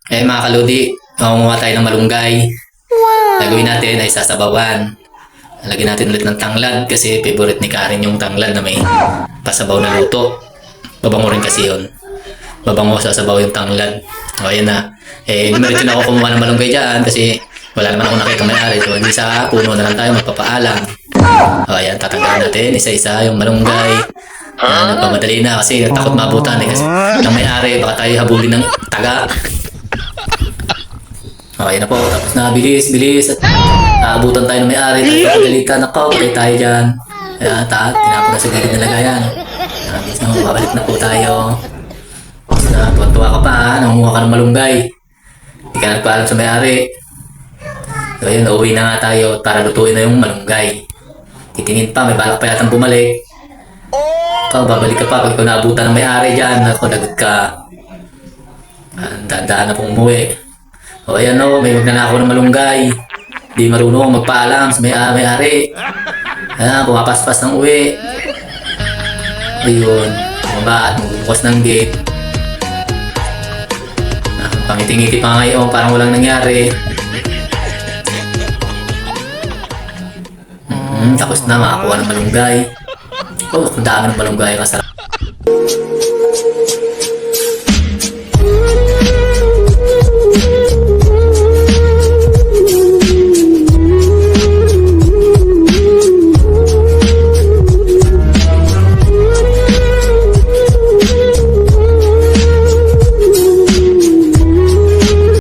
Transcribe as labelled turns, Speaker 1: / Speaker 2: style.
Speaker 1: Mga kaludi, makunguha tayo ng malunggay. Gagawin natin ay sasabawan. Lagyan natin ulit ng tanglad kasi favorite ni Karen yung tanglad na may pasabaw na luto. Babango rin kasi yun. Babango sasabaw yung tanglad. O ayan na. Dumiretso na ako kumuha ng malunggay dyan kasi wala naman ako nakita may-ari. So hindi sa puno na lang tayo magpapaalam. O ayan, tatanggalin natin isa-isa yung malunggay. Nagpamadali na kasi takot maabutan kasi ng may-ari baka tayo habulin ng taga. Okay na po, tapos na, bilis. At aabutan tayo ng may-ari, tayo pagalitan. Ako, patay tayo dyan. Kaya tinapon na sa gilid na lagayan. Bis na, babalik na po tayo. Tapos na, tuwa ka pa ha, nangunguha ka ng malunggay. Hindi ka nagpaalam sa may-ari. So yun, nauwi na nga tayo para lutuin na yung malunggay. Titingin pa, may balak pa yatang bumalik. Ikaw, babalik ka pa pag ikaw naabutan ng may-ari dyan. Ako, lagot ka. Dahan-dahan na pong umuwi. O ayan o, may magnanakaw ng malunggay. Di marunong magpaalam sa may-ari. Ayan, pumapaspas ng uwi. Ayun, bumaba at magbukas ng gate. Pangiti-ngiti pa ngayon, parang walang nangyari. Tapos na, makakuha ng malunggay. Oh, ang dami ng malunggay, masarap.